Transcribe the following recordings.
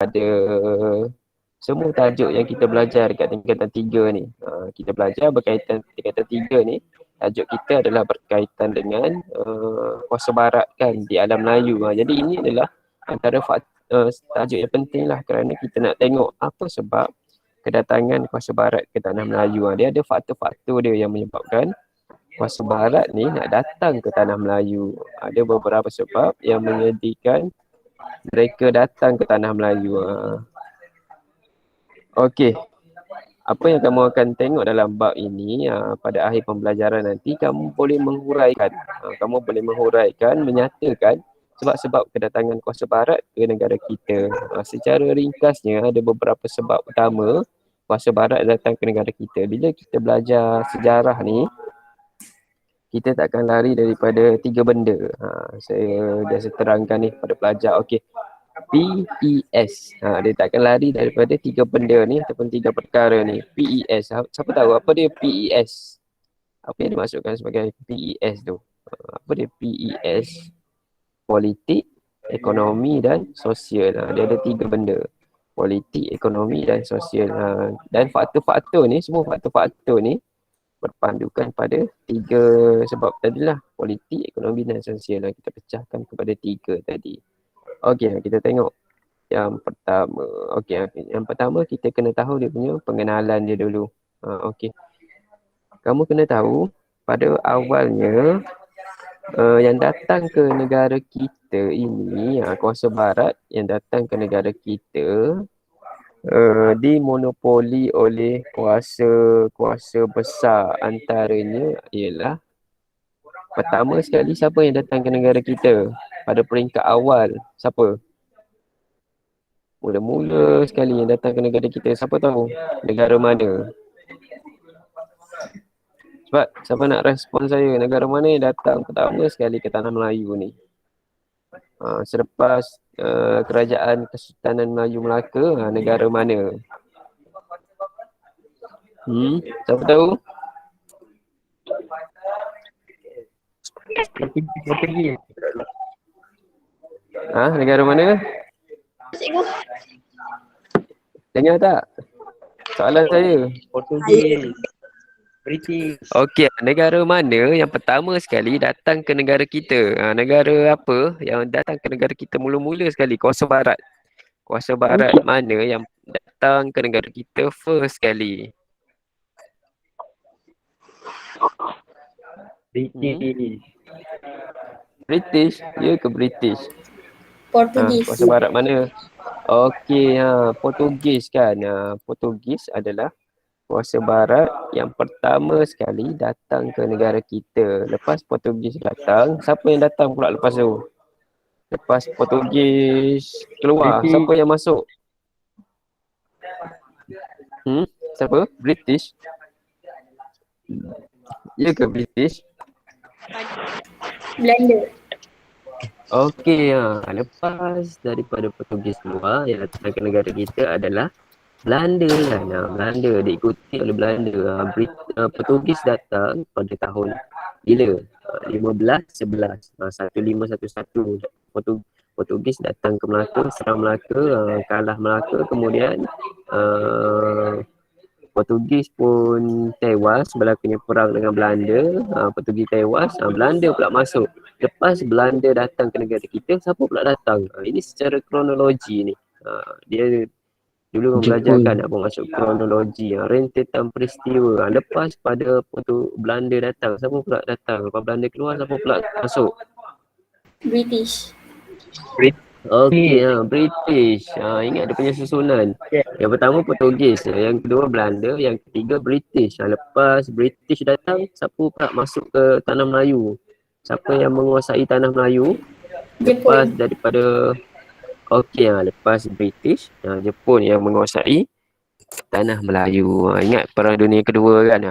pada semua tajuk yang kita belajar dekat tingkatan 3 ni. Kita belajar berkaitan tingkatan 3 ni. Tajuk kita adalah berkaitan dengan kuasa barat kan di alam Melayu. Jadi ini adalah antara tajuk yang penting lah kerana kita nak tengok apa sebab kedatangan kuasa barat ke tanah Melayu. Dia ada faktor-faktor dia yang menyebabkan kuasa barat ni nak datang ke tanah Melayu. Ada beberapa sebab yang menjadikan mereka datang ke tanah Melayu. Okey. Apa yang kamu akan tengok dalam bab ini pada akhir pembelajaran nanti, kamu boleh menghuraikan. Menyatakan sebab-sebab kedatangan kuasa barat ke negara kita. Secara ringkasnya ada beberapa sebab utama kuasa barat datang ke negara kita. Bila kita belajar sejarah ni, kita tak akan lari daripada 3 benda. Saya dah terangkan ni pada pelajar. Okey. PES. Dia tak akan lari daripada 3 benda ni ataupun 3 perkara ni. PES. Siapa tahu apa dia PES? Apa yang dimaksudkan sebagai PES tu? Apa dia PES? Politik, ekonomi dan sosial. Dia ada 3 benda. Politik, ekonomi dan sosial. Dan faktor-faktor ni, semua faktor-faktor ni berpandukan pada 3 sebab tadilah. Politik, ekonomi dan sosial. Kita pecahkan kepada 3 tadi. Okey, kita tengok yang pertama. Okey. Yang pertama kita kena tahu dia punya pengenalan dia dulu. Okey. Kamu kena tahu pada awalnya yang datang ke negara kita ini, kuasa barat yang datang ke negara kita dimonopoli oleh kuasa besar. Antaranya ialah pertama sekali, siapa yang datang ke negara kita pada peringkat awal? Siapa? Mula-mula sekali yang datang ke negara kita, siapa tahu? Negara mana? Cepat, siapa nak respon saya? Negara mana yang datang pertama sekali ke tanah Melayu ni? Selepas kerajaan Kesultanan Melayu Melaka, negara mana? Siapa tahu? Negara mana? Dengar tak soalan saya? Portugis. British. Okey, negara mana yang pertama sekali datang ke negara kita? Negara apa yang datang ke negara kita mula-mula sekali? Kuasa barat. Kuasa barat mana yang datang ke negara kita first sekali? British. British? Ya ke British? Portugis. Kuasa barat mana? Okey, Portugis kan. Portugis adalah kuasa barat yang pertama sekali datang ke negara kita. Lepas Portugis datang, siapa yang datang pula lepas tu? Lepas Portugis keluar, British. siapa yang masuk? Siapa? British? Ya ke British? Belanda. Okey, lepas daripada Portugis keluar, yang datang ke negara kita adalah Belanda kan. Belanda diikuti oleh Belanda. Portugis datang pada tahun bila? 1511. 1511. Portugis datang ke Melaka, serang Melaka, kalah Melaka, kemudian Portugis pun tewas, berlakunya perang dengan Belanda. Portugis tewas, Belanda pula masuk. Lepas Belanda datang ke negara kita, siapa pula datang? Ini secara kronologi ni. Dia dulu membelajarkan apa maksud kronologi, rentetan peristiwa. Lepas pada Belanda datang, siapa pula datang? Lepas Belanda keluar, siapa pula masuk? British. Okey, British. Ingat dia punya susunan. Yang pertama Portugis, yang kedua Belanda, yang ketiga British. Lepas British datang, siapa pula masuk ke tanah Melayu? Siapa yang menguasai tanah Melayu? Lepas Jepun. daripada lepas British, Jepun yang menguasai tanah Melayu. Ingat Perang Dunia Kedua kan?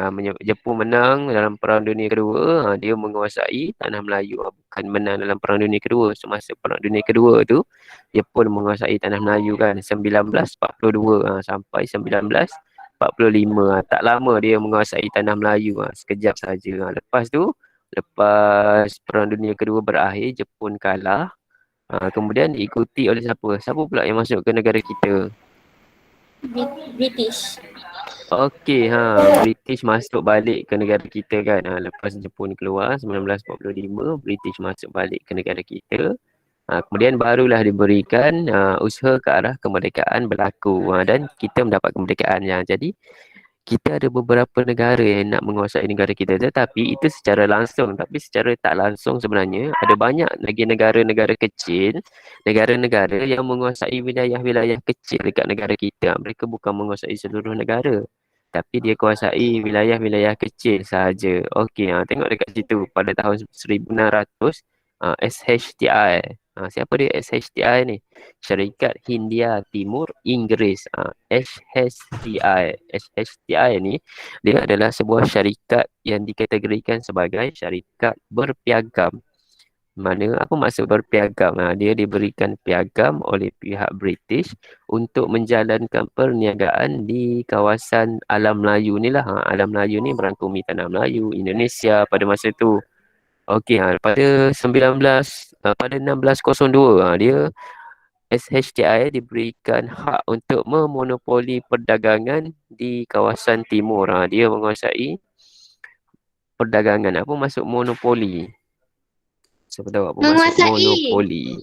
Jepun menang dalam Perang Dunia Kedua, dia menguasai tanah Melayu. Bukan menang dalam Perang Dunia Kedua. Semasa Perang Dunia Kedua tu, Jepun menguasai tanah Melayu kan, 1942 sampai 1945. Tak lama dia menguasai tanah Melayu, sekejap saja. Lepas tu, lepas Perang Dunia Kedua berakhir, Jepun kalah. Kemudian diikuti oleh siapa? Siapa pula yang masuk ke negara kita? British. Okey, British masuk balik ke negara kita kan. Lepas Jepun keluar 1945, British masuk balik ke negara kita. Kemudian barulah diberikan usaha ke arah kemerdekaan berlaku dan kita mendapat kemerdekaan. Jadi kita ada beberapa negara yang nak menguasai negara kita, tetapi itu secara langsung. Tapi secara tak langsung sebenarnya ada banyak lagi negara-negara kecil, negara-negara yang menguasai wilayah-wilayah kecil dekat negara kita. Mereka bukan menguasai seluruh negara, tapi dia kuasai wilayah-wilayah kecil sahaja. Okey, tengok dekat situ pada tahun 1600, SHTI. Siapa dia SHTI ni? Syarikat Hindia Timur Inggeris. SHTI ni dia adalah sebuah syarikat yang dikategorikan sebagai syarikat berpiagam. Mana apa maksud berpiagam? Dia diberikan piagam oleh pihak British untuk menjalankan perniagaan di kawasan Alam Melayu ni lah. Alam Melayu ni merangkumi Tanah Melayu, Indonesia pada masa tu. Okey, pada 1602 dia SHTI diberikan hak untuk memonopoli perdagangan di kawasan timur. Dia menguasai perdagangan. Apa maksud monopoli? Siapa tahu apa maksud monopoli?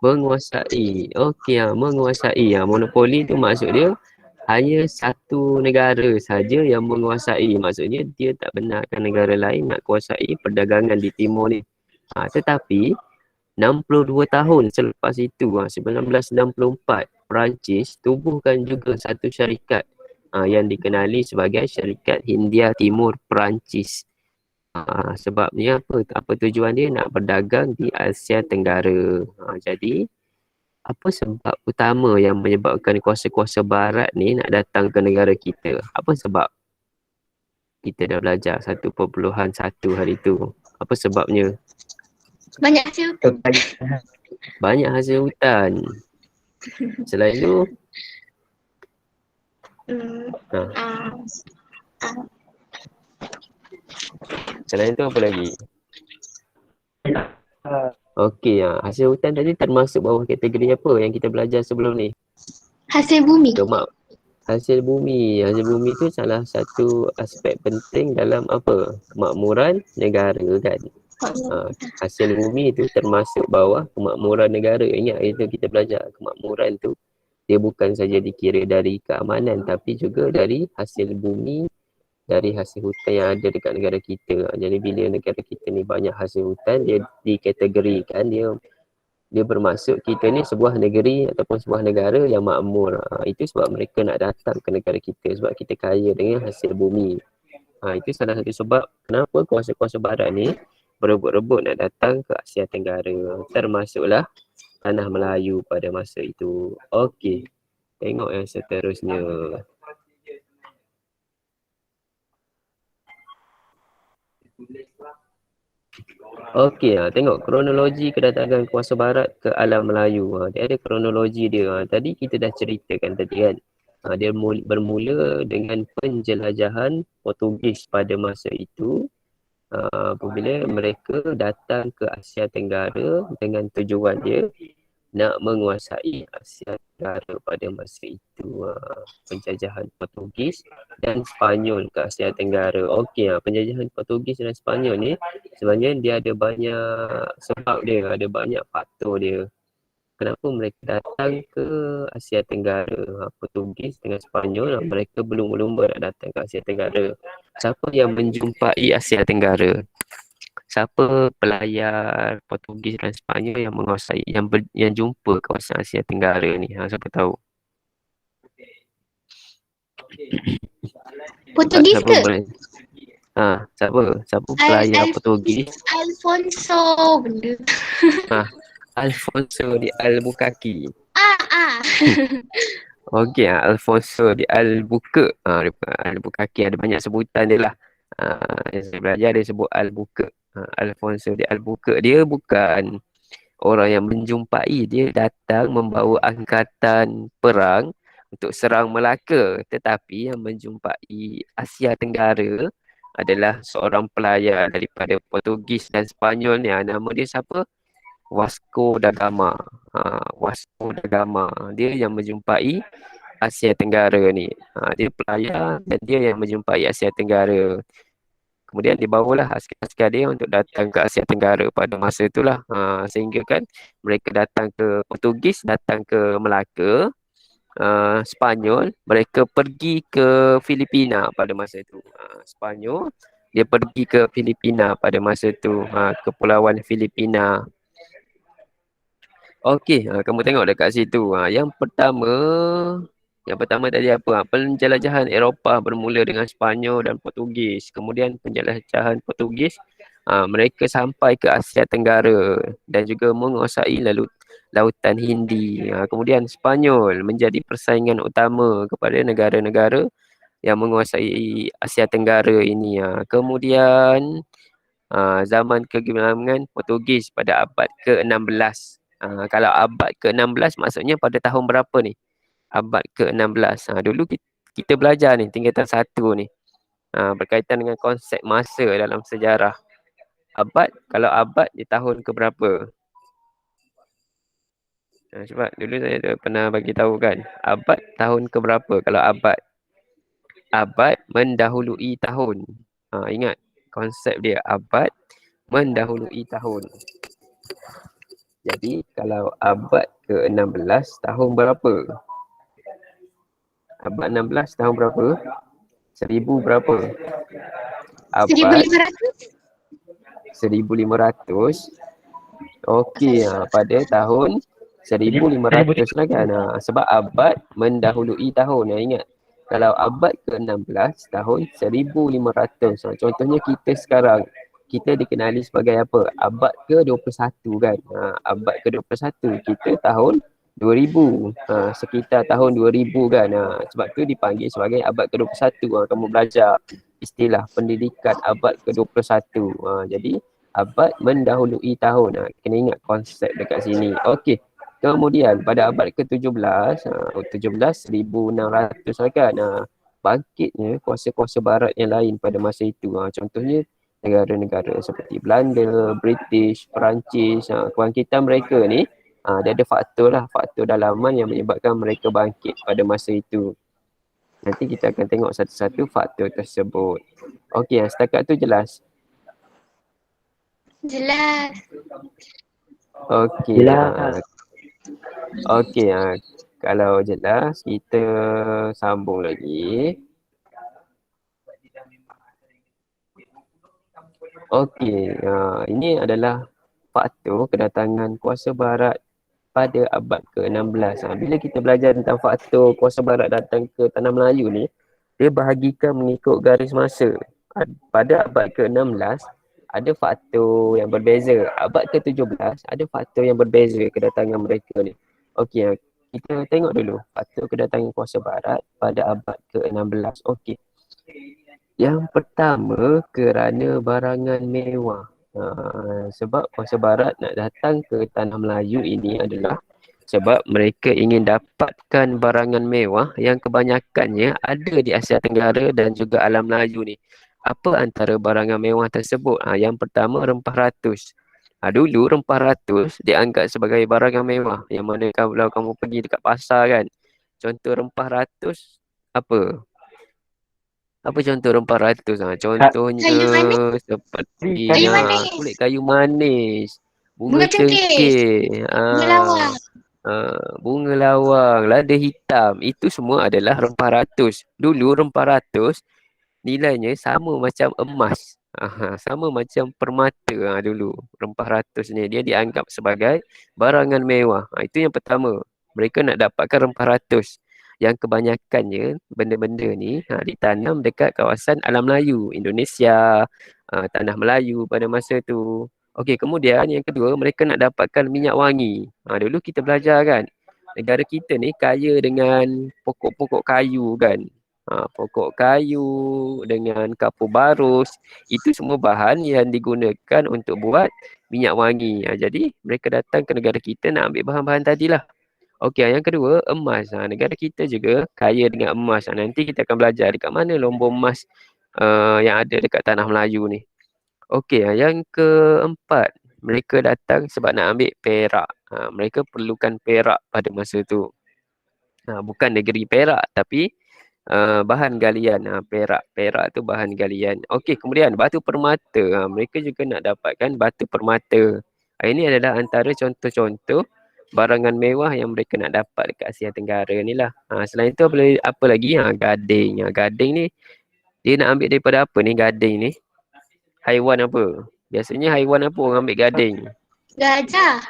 Menguasai. Okey, menguasai. Monopoli tu maksud dia hanya satu negara saja yang menguasai. Maksudnya dia tak benarkan negara lain nak kuasai perdagangan di timur ni. Tetapi 62 tahun selepas itu, 1964, Perancis tubuhkan juga satu syarikat yang dikenali sebagai Syarikat Hindia Timur Perancis. Sebabnya apa tujuan dia? Nak berdagang di Asia Tenggara. Jadi apa sebab utama yang menyebabkan kuasa-kuasa barat ni nak datang ke negara kita? Apa sebab? Kita dah belajar 1.1 hari tu. Apa sebabnya? Banyak hasil. Banyak hasil hutan. Selain tu, selain tu apa lagi? Okey, hasil hutan tadi termasuk bawah kategori apa yang kita belajar sebelum ni? Hasil bumi. Hasil bumi. Hasil bumi tu salah satu aspek penting dalam apa? Kemakmuran negara kan. Hasil bumi tu termasuk bawah kemakmuran negara. Ingat itu kita belajar. Kemakmuran tu dia bukan saja dikira dari keamanan tapi juga dari hasil bumi, dari hasil hutan yang ada dekat negara kita. Jadi bila negara kita ni banyak hasil hutan, dia dikategorikan, dia bermaksud kita ni sebuah negeri ataupun sebuah negara yang makmur. Itu sebab mereka nak datang ke negara kita, sebab kita kaya dengan hasil bumi. Itu salah satu sebab kenapa kuasa-kuasa barat ni berebut-rebut nak datang ke Asia Tenggara, termasuklah Tanah Melayu pada masa itu. Okey, tengok yang seterusnya. Okey, tengok kronologi kedatangan kuasa barat ke Alam Melayu. Dia ada kronologi dia. Tadi kita dah ceritakan tadi kan. Dia bermula dengan penjelajahan Portugis pada masa itu. Apabila mereka datang ke Asia Tenggara dengan tujuan dia nak menguasai Asia Tenggara pada masa itu. Penjajahan Portugis dan Sepanyol ke Asia Tenggara. Okey, penjajahan Portugis dan Sepanyol ni sebenarnya dia ada banyak sebab dia, ada banyak faktor dia. Kenapa mereka datang ke Asia Tenggara? Portugis dengan Sepanyol, mereka berlumba-lumba nak datang ke Asia Tenggara. Siapa yang menjumpai Asia Tenggara? Siapa pelayar Portugis dan Sepanyol yang menguasai, yang jumpa kawasan Asia Tenggara ni? Siapa tahu? Portugis ke? Siapa pelayar Portugis? Alfonso benda. Alfonso di Albuquerque. Okey, Alfonso di Albuquerque. Albuquerque ada banyak sebutan dia lah. Yang saya belajar dia sebut Albuquerque. Alfonso di Albuquerque. Dia bukan orang yang menjumpai, dia datang membawa angkatan perang untuk serang Melaka. Tetapi yang menjumpai Asia Tenggara adalah seorang pelayar daripada Portugis dan Sepanyol ni. Nama dia siapa? Vasco da Gama. Vasco da Gama. Dia yang menjumpai Asia Tenggara ni. Dia pelayar dan dia yang menjumpai Asia Tenggara. Kemudian dibawalah askar-askar dia untuk datang ke Asia Tenggara pada masa itulah. Sehingga kan mereka datang ke Portugis, datang ke Melaka, Spanyol, mereka pergi ke Filipina pada masa itu. Spanyol, dia pergi ke Filipina pada masa itu, Kepulauan Filipina. Okey, kamu tengok dekat situ. Yang pertama tadi apa? Penjelajahan Eropah bermula dengan Sepanyol dan Portugis. Kemudian penjelajahan Portugis, mereka sampai ke Asia Tenggara dan juga menguasai Lautan Hindi. Kemudian Sepanyol menjadi persaingan utama kepada negara-negara yang menguasai Asia Tenggara ini. Kemudian zaman kegemilangan Portugis pada abad ke-16. Kalau abad ke-16 maksudnya pada tahun berapa ni? Abad ke-16. Dulu kita belajar ni tingkatan 1 ni. Berkaitan dengan konsep masa dalam sejarah. Kalau abad di tahun ke berapa? Sebab dulu saya pernah bagi tahu kan. Abad tahun ke berapa kalau abad? Abad mendahului tahun. Ingat konsep dia, abad mendahului tahun. Jadi kalau abad ke-16 tahun berapa? Abad 16 tahun berapa? 1000 berapa? Abad 1500. Okey, pada tahun 1500 lah kan. Sebab abad mendahului tahun. Ingat, kalau abad ke-16 tahun 1500. Contohnya kita sekarang, kita dikenali sebagai apa? Abad ke-21 kan. Abad ke-21, kita tahun 2000. Sekitar tahun 2000 kan. Sebab tu dipanggil sebagai abad ke-21. Kamu belajar istilah pendidikan abad ke-21. Jadi abad mendahului tahun. Kena ingat konsep dekat sini. Okey. Kemudian pada abad ke-17, 1600 lah kan. Bangkitnya kuasa-kuasa barat yang lain pada masa itu. Contohnya negara-negara seperti Belanda, British, Perancis. Kebangkitan mereka ni, dia ada faktor dalaman yang menyebabkan mereka bangkit pada masa itu. Nanti kita akan tengok satu-satu faktor tersebut. Okey, setakat tu jelas? Jelas. Okey. Jelas. Okey, kalau jelas kita sambung lagi. Okey, ini adalah faktor kedatangan kuasa barat pada abad ke-16. Bila kita belajar tentang faktor kuasa barat datang ke Tanah Melayu ni, dia bahagikan mengikut garis masa. Pada abad ke-16 ada faktor yang berbeza. Abad ke-17 ada faktor yang berbeza kedatangan mereka ni. Okey, kita tengok dulu faktor kedatangan kuasa barat pada abad ke-16. Okey. Yang pertama, kerana barangan mewah. Sebab kuasa barat nak datang ke Tanah Melayu ini adalah sebab mereka ingin dapatkan barangan mewah yang kebanyakannya ada di Asia Tenggara dan juga alam Melayu ni. Apa antara barangan mewah tersebut? Yang pertama, rempah ratus. Dulu rempah ratus dianggap sebagai barangan mewah. Yang mana kalau kamu pergi dekat pasar kan, contoh rempah ratus apa? Apa contoh rempah ratus? Contohnya Kayu manis. seperti Kayu manis. kulit kayu manis, bunga Bunga cengkeh. cengkeh, Bunga lawang. bunga lawang, lada hitam. Itu semua adalah rempah ratus. Dulu rempah ratus nilainya sama macam emas. Sama macam permata dulu. Rempah ratus ni dia dianggap sebagai barangan mewah. Itu yang pertama. Mereka nak dapatkan rempah ratus. Yang kebanyakannya benda-benda ni ditanam dekat kawasan alam Melayu, Indonesia, Tanah Melayu pada masa tu. Okey, kemudian yang kedua, mereka nak dapatkan minyak wangi. Dulu kita belajar kan, negara kita ni kaya dengan pokok-pokok kayu kan. Pokok kayu dengan kapur barus, itu semua bahan yang digunakan untuk buat minyak wangi. Jadi mereka datang ke negara kita nak ambil bahan-bahan tadilah. Okey, yang kedua, emas. Negara kita juga kaya dengan emas. Nanti kita akan belajar dekat mana lumbung emas yang ada dekat Tanah Melayu ni. Okey, yang keempat, mereka datang sebab nak ambil perak. Mereka perlukan perak pada masa tu. Bukan negeri Perak tapi bahan galian. Perak tu bahan galian. Okey, kemudian batu permata. Mereka juga nak dapatkan batu permata. Ini adalah antara contoh-contoh barangan mewah yang mereka nak dapat dekat Asia Tenggara ni lah. Selain tu apa lagi? Gading. Gading ni dia nak ambil daripada apa ni gading ni? Haiwan apa? Biasanya haiwan apa orang ambil gading? Gajah.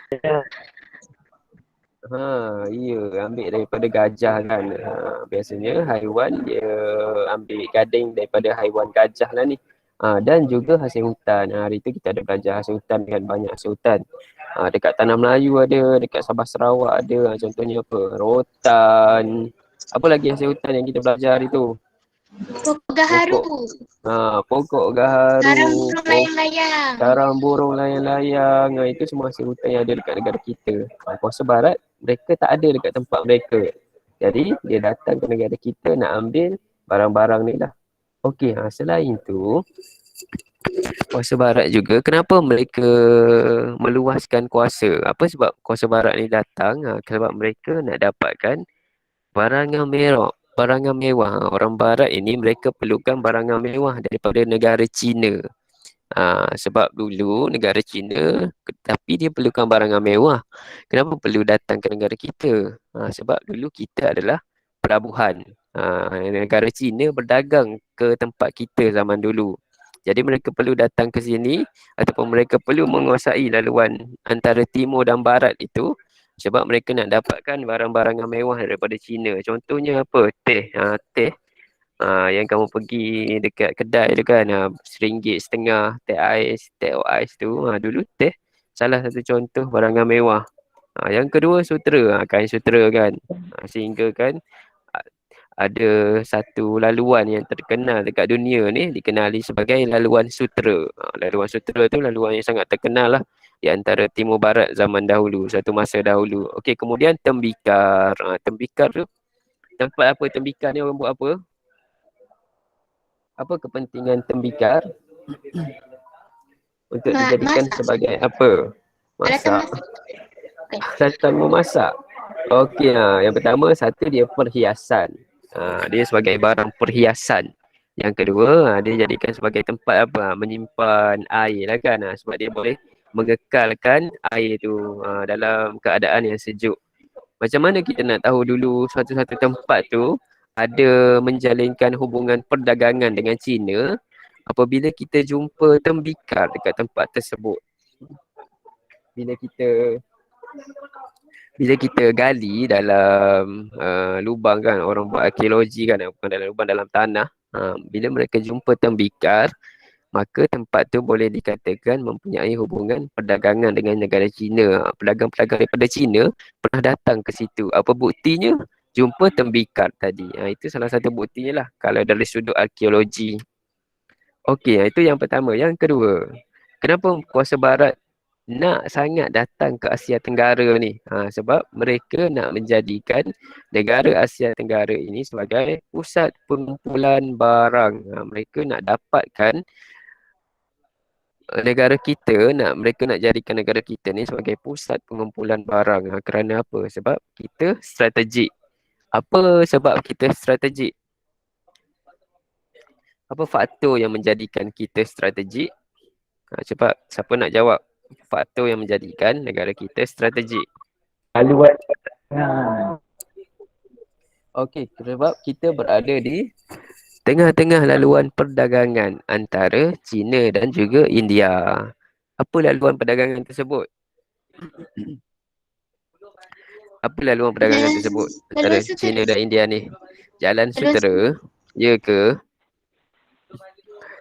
Ya, ambil daripada gajah kan. Biasanya haiwan dia ambil gading daripada haiwan gajah lah ni. Dan juga hasil hutan. Hari tu kita ada belajar hasil hutan kan, banyak hasil hutan. Dekat Tanah Melayu ada, dekat Sabah Sarawak ada. Contohnya apa? Rotan. Apa lagi hasil hutan yang kita belajar hari tu? Pokok gaharu. Pokok gaharu. Sarang burung layang-layang. Sarang burung layang-layang. Itu semua hasil hutan yang ada dekat negara kita. Kuasa Barat, mereka tak ada dekat tempat mereka. Jadi, dia datang ke negara kita nak ambil barang-barang ni lah. Okey, selain tu, Kuasa Barat juga, kenapa mereka meluaskan kuasa? Apa sebab Kuasa Barat ni datang? Sebab mereka nak dapatkan barangan mewah. Orang Barat ini mereka perlukan barangan mewah daripada negara China. Sebab dulu negara China tapi dia perlukan barangan mewah. Kenapa perlu datang ke negara kita? Sebab dulu kita adalah pelabuhan. Negara China berdagang ke tempat kita zaman dulu. Jadi mereka perlu datang ke sini ataupun mereka perlu menguasai laluan antara timur dan barat itu sebab mereka nak dapatkan barang-barang mewah daripada China. Contohnya apa? Teh. Teh. Yang kamu pergi dekat kedai tu kan, RM1.50 teh ais tu. Dulu teh salah satu contoh barangan mewah. Yang kedua sutera, kain sutera kan. Sehingga kan ada satu laluan yang terkenal dekat dunia ni dikenali sebagai laluan sutera. Laluan sutera tu laluan yang sangat terkenal lah di antara timur barat zaman dahulu, satu masa dahulu. Okey, kemudian tembikar. Tembikar tu tempat apa? Tembikar ni orang buat apa? Apa kepentingan tembikar? Untuk dijadikan masak. sebagai apa? Masak. Alatan memasak. Okey, yang pertama satu dia perhiasan. Dia sebagai barang perhiasan. Yang kedua, dia jadikan sebagai tempat apa? Menyimpan air lah kan. Sebab dia boleh mengekalkan air tu dalam keadaan yang sejuk. Macam mana kita nak tahu dulu satu-satu tempat tu ada menjalinkan hubungan perdagangan dengan China apabila kita jumpa tembikar dekat tempat tersebut. Bila kita gali dalam lubang kan, orang buat arkeologi kan, bukan dalam lubang, dalam tanah. Bila mereka jumpa tembikar, maka tempat tu boleh dikatakan mempunyai hubungan perdagangan dengan negara China. Pedagang-pedagang daripada China pernah datang ke situ. Apa buktinya? Jumpa tembikar tadi. Itu salah satu buktinya lah kalau dari sudut arkeologi. Okey, itu yang pertama. Yang kedua, kenapa Kuasa Barat nak sangat datang ke Asia Tenggara ni? Sebab mereka nak menjadikan negara Asia Tenggara ini sebagai pusat pengumpulan barang. Mereka nak dapatkan mereka nak jadikan negara kita ni sebagai pusat pengumpulan barang. Kerana apa? Sebab kita strategik. Apa sebab kita strategik? Apa faktor yang menjadikan kita strategik? Cepat, siapa nak jawab? Faktor yang menjadikan negara kita strategik. Laluan. Okey, sebab kita berada di tengah-tengah laluan perdagangan antara China dan juga India. Apa laluan perdagangan tersebut? Apa laluan perdagangan tersebut antara China dan India ni? Jalan sutera, ya ke?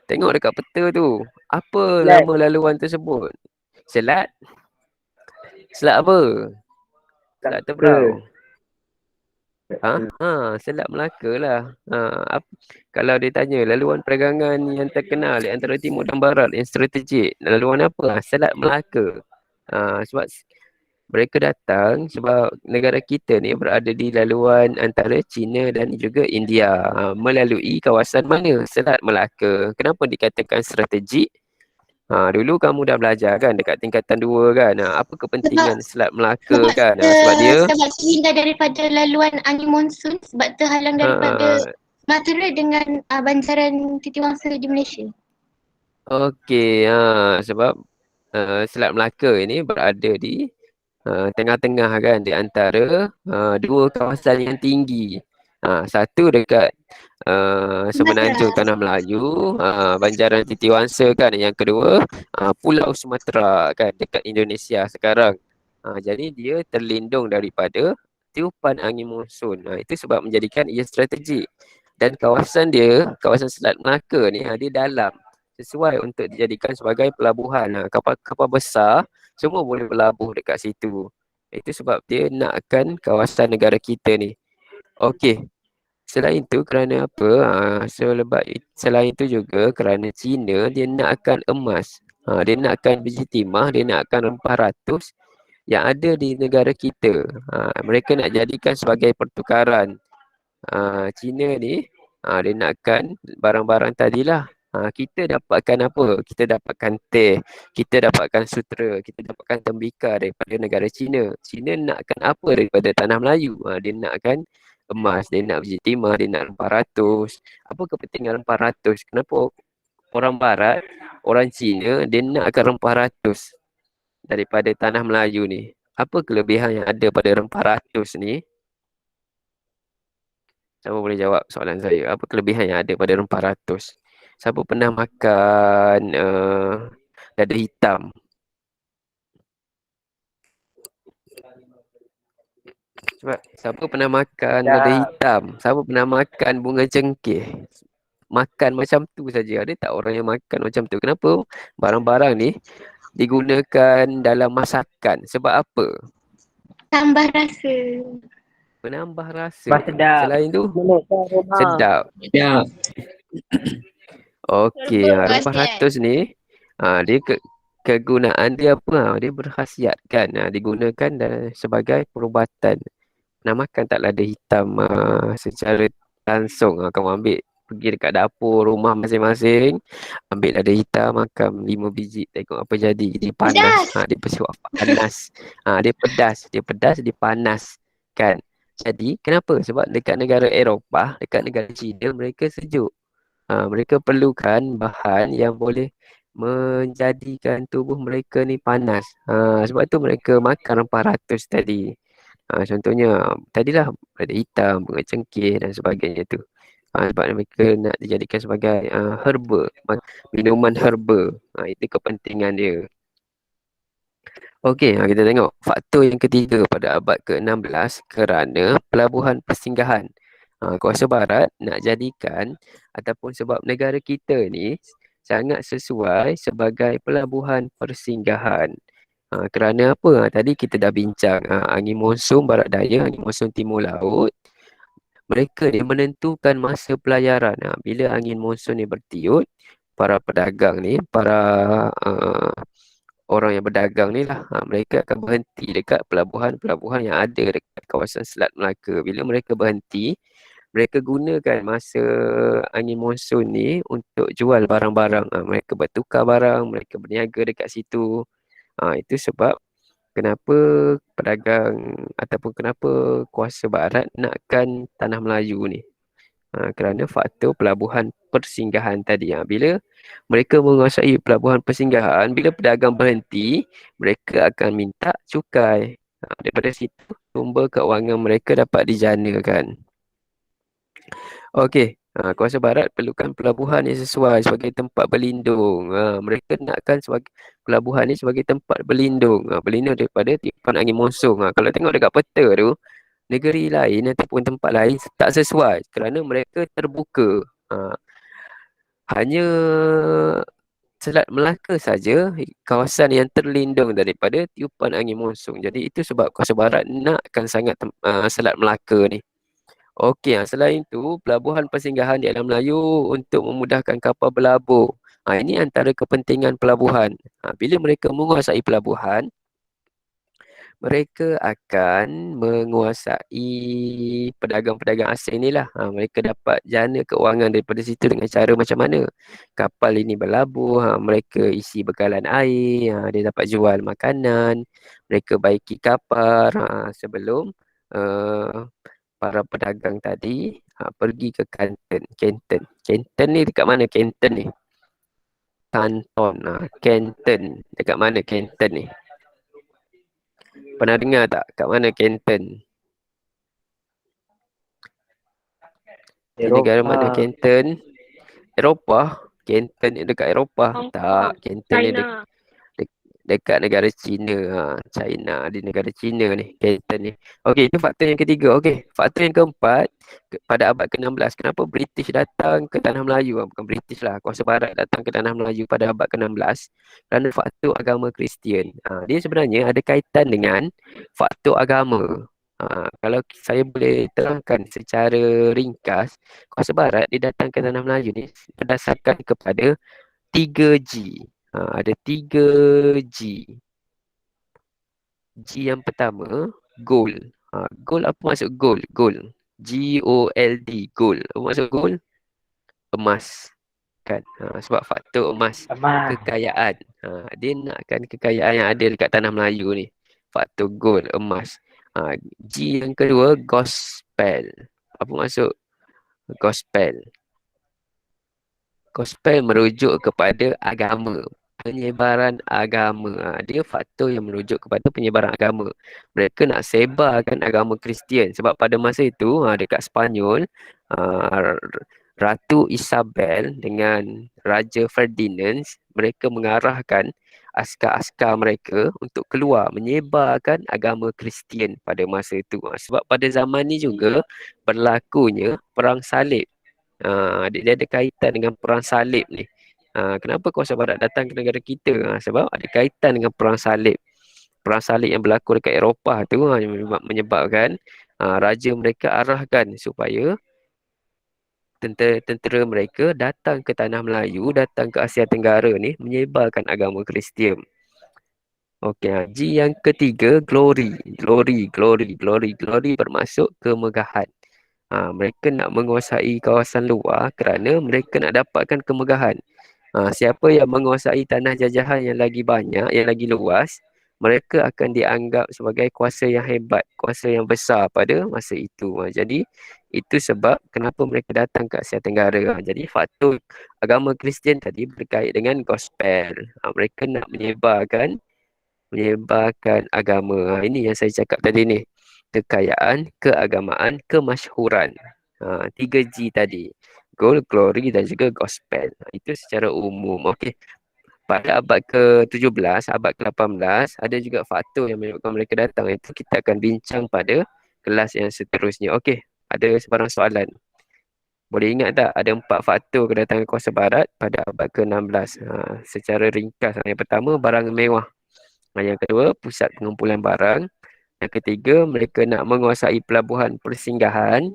Tengok dekat peta tu. Apa nama laluan tersebut? Selat? Selat apa? Selat Tebrau. Selat Melaka lah. Kalau dia tanya laluan perdagangan yang terkenal di antara timur dan barat yang strategik, laluan apa? Selat Melaka. Sebab mereka datang sebab negara kita ni berada di laluan antara China dan juga India. Melalui kawasan mana? Selat Melaka. Kenapa dikatakan strategik? Dulu kamu dah belajar kan dekat tingkatan 2 kan. Apa Sebab kepentingan Selat Melaka sebab kan? Sebab dia sebab terhindar daripada laluan angin monsun, sebab terhalang daripada uh, Sumatera dengan banjaran Titiwangsa di Malaysia. okey, sebab Selat Melaka ini berada di tengah-tengah kan di antara dua kawasan yang tinggi. Satu dekat Semenanjung Sumatera. Tanah Melayu, Banjaran Titiwangsa kan. Yang kedua, Pulau Sumatera kan dekat Indonesia sekarang. Jadi dia terlindung daripada tiupan angin monsun. Itu sebab menjadikan ia strategik. Dan kawasan dia, kawasan Selat Melaka ni, dia dalam. Sesuai untuk dijadikan sebagai pelabuhan. Kapal-kapal besar semua boleh berlabuh dekat situ. Itu sebab dia nakkan kawasan negara kita ni. Okey. Selain itu kerana apa? Selain itu juga kerana China dia nakkan emas. Dia nakkan biji timah, dia nakkan rempah ratus yang ada di negara kita. Mereka nak jadikan sebagai pertukaran. China ni dia nakkan barang-barang tadilah. Kita dapatkan apa? Kita dapatkan teh, kita dapatkan sutera, kita dapatkan tembikar daripada negara China. China nakkan apa daripada tanah Melayu? Dia nakkan emas, dia nak biji timah, dia nak rempah ratus. Apa kepentingan rempah ratus? Kenapa orang barat, orang Cina dia nakkan rempah ratus daripada tanah Melayu ni? Apa kelebihan yang ada pada rempah ratus ni? Siapa boleh jawab soalan saya? Apa kelebihan yang ada pada rempah ratus? Siapa pernah makan dada hitam? Sebab siapa pernah makan dada Sedap. hitam? Siapa pernah makan bunga cengkeh? Makan macam tu saja. Ada tak orang yang makan macam tu? Kenapa barang-barang ni digunakan dalam masakan? Sebab apa? Tambah rasa. Menambah rasa. Bah sedap. Selain tu, Melekkan rumah. sedap. Ya. Okey, rempah ratus ni dia kegunaan dia apa? Dia berkhasiat kan. Digunakan sebagai perubatan. Nak makan tak lada hitam secara langsung. Kamu ambil pergi dekat dapur rumah masing-masing, ambil lada hitam, makan 5 biji, tengok apa jadi. Dia panas. Dia bersuap panas. Dia pedas, dia panas kan. Jadi kenapa? Sebab dekat negara Eropah, dekat negara China mereka sejuk. Mereka perlukan bahan yang boleh menjadikan tubuh mereka ni panas. Sebab tu mereka makan rempah ratus tadi. Contohnya tadilah ada hitam, bunga cengkeh dan sebagainya tu. Sebab mereka nak dijadikan sebagai herba, minuman herba. Itu kepentingan dia. Okey, kita tengok faktor yang ketiga pada abad ke-16 kerana pelabuhan persinggahan. Kuasa Barat nak jadikan ataupun sebab negara kita ni sangat sesuai sebagai pelabuhan persinggahan. Kerana apa? Tadi kita dah bincang angin monsun barat daya, angin monsun timur laut. Mereka ni menentukan masa pelayaran. Bila angin monsun ni bertiup, para pedagang ni, para orang yang berdagang ni lah, mereka akan berhenti dekat pelabuhan-pelabuhan yang ada dekat kawasan Selat Melaka. Bila mereka berhenti, mereka gunakan masa angin monsun ni untuk jual barang-barang. Mereka bertukar barang, mereka berniaga dekat situ. Itu sebab kenapa pedagang ataupun kenapa kuasa barat nakkan tanah Melayu ni. Kerana faktor pelabuhan persinggahan tadi. Bila mereka menguasai pelabuhan persinggahan, bila pedagang berhenti, mereka akan minta cukai. Daripada situ, sumber keuangan mereka dapat dijanakan. Okey, kuasa barat perlukan pelabuhan yang sesuai sebagai tempat berlindung. Mereka nakkan sebagai pelabuhan ni sebagai tempat berlindung. Berlindung daripada tiupan angin monsun. Kalau tengok dekat peta tu, negeri lain ataupun tempat lain tak sesuai kerana mereka terbuka. Hanya Selat Melaka saja kawasan yang terlindung daripada tiupan angin monsun. Jadi itu sebab kuasa barat nakkan sangat Selat Melaka ni. Okey, selain itu pelabuhan persinggahan di alam Melayu untuk memudahkan kapal berlabuh. Ini antara kepentingan pelabuhan. Bila mereka menguasai pelabuhan, Mereka akan menguasai pedagang-pedagang asing ni lah. Mereka dapat jana keuangan daripada situ dengan cara macam mana. Kapal ini berlabuh, mereka isi bekalan air, dia dapat jual makanan, mereka baiki kapal sebelum uh, para pedagang tadi pergi ke Canton. Canton ni dekat mana Canton ni? Canton. Canton. Dekat mana Canton ni? Pernah dengar tak? Kat mana Canton? Di negara mana Eropah. Canton? Eropah? Canton ni dekat Eropah? Hong Tak. Kong, Canton ni China. dekat negara China. China di negara China ni. Canton ni. Okey, itu faktor yang ketiga. Okey, faktor yang keempat. Pada abad ke-16. Kenapa British datang ke Tanah Melayu? Bukan British lah. Kuasa Barat datang ke Tanah Melayu pada abad ke-16. Kerana faktor agama Kristian. Dia sebenarnya ada kaitan dengan faktor agama. Kalau saya boleh terangkan secara ringkas, Kuasa Barat dia datang ke Tanah Melayu ni berdasarkan kepada 3G. Ada 3G. G yang pertama, gold. Gold, apa maksud gold? Gold. G-O-L-D, gold. Apa maksud gold? Emas. Kan? Sebab faktor emas, Emas. kekayaan. Dia nakkan kekayaan yang ada dekat Tanah Melayu ni. Faktor gold, emas. G yang kedua, gospel. Apa maksud gospel? Gospel merujuk kepada agama, penyebaran agama. Dia faktor yang merujuk kepada penyebaran agama. Mereka nak sebarkan agama Kristian. Sebab pada masa itu, dekat Spanyol, Ratu Isabel dengan Raja Ferdinand, mereka mengarahkan askar-askar mereka untuk keluar menyebarkan agama Kristian pada masa itu. Sebab pada zaman ni juga berlakunya perang salib. Dia ada kaitan dengan perang salib ni. Kenapa Kuasa Barat datang ke negara kita? Sebab ada kaitan dengan perang salib. Perang salib yang berlaku dekat Eropah tu menyebabkan raja mereka arahkan supaya tentera mereka datang ke Tanah Melayu, datang ke Asia Tenggara ni menyebarkan agama Kristian. Okey, G yang ketiga, glory. Glory bermaksud kemegahan. Mereka nak menguasai kawasan luar kerana mereka nak dapatkan kemegahan. Siapa yang menguasai tanah jajahan yang lagi banyak, yang lagi luas, mereka akan dianggap sebagai kuasa yang hebat, kuasa yang besar pada masa itu. Jadi, itu sebab kenapa mereka datang ke Asia Tenggara. Jadi, faktor agama Kristian tadi berkait dengan gospel. Mereka nak menyebarkan agama. Ini yang saya cakap tadi ni. Kekayaan, keagamaan, kemasyhuran. 3G tadi. Gold, glory dan juga gospel. Itu secara umum. Okey. Pada abad ke-17, abad ke-18, ada juga faktor yang menyebabkan mereka datang. Itu kita akan bincang pada kelas yang seterusnya. Okey. Ada sebarang soalan? Boleh ingat tak? Ada 4 faktor kedatangan Kuasa Barat pada abad ke-16. Secara ringkas. Yang pertama, barang mewah. Yang kedua, pusat pengumpulan barang. Yang ketiga, mereka nak menguasai pelabuhan persinggahan.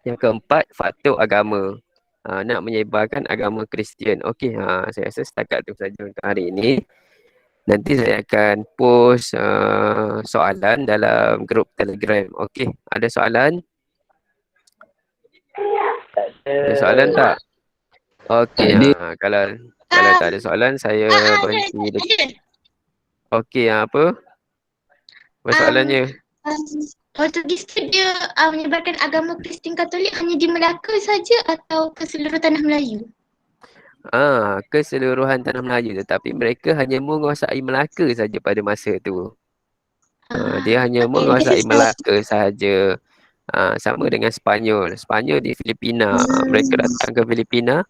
Yang keempat, faktor agama. Nak menyebarkan agama Kristian. Okey, saya rasa setakat itu saja untuk hari ini. Nanti saya akan post soalan dalam grup Telegram. Okey, ada soalan? Ada soalan tak? Okey, kalau tak ada soalan, saya berhenti. Ada. Okey, apa? Apa soalannya? Portugis tu dia menyebarkan agama Kristian Katolik hanya di Melaka saja atau ke seluruh tanah Melayu? Keseluruhan tanah Melayu, tetapi mereka hanya menguasai Melaka saja pada masa itu. Dia hanya menguasai Melaka saja. Sama dengan Spanyol. Spanyol di Filipina. Mereka datang ke Filipina,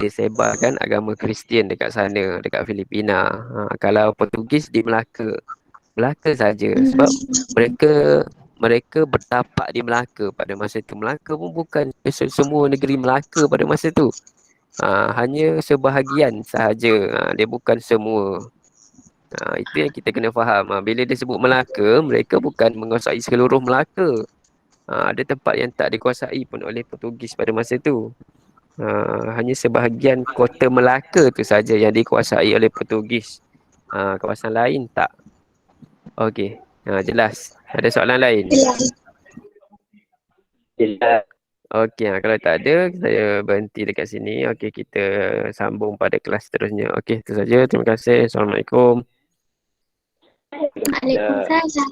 dia sebarkan agama Kristian dekat sana, dekat Filipina. Kalau Portugis di Melaka. Melaka saja. Sebab mereka bertapak di Melaka pada masa itu. Melaka pun bukan semua negeri Melaka pada masa itu. Hanya sebahagian sahaja. Dia bukan semua. Itu yang kita kena faham. Bila dia sebut Melaka, mereka bukan menguasai seluruh Melaka. Ada tempat yang tak dikuasai pun oleh Portugis pada masa itu. Hanya sebahagian kota Melaka tu saja yang dikuasai oleh Portugis. Kawasan lain tak. Okey. Jelas. Ada soalan lain? Jelas. Okey, kalau tak ada, saya berhenti dekat sini. Okey, kita sambung pada kelas seterusnya. Okey, itu saja. Terima kasih. Assalamualaikum. Waalaikumsalam.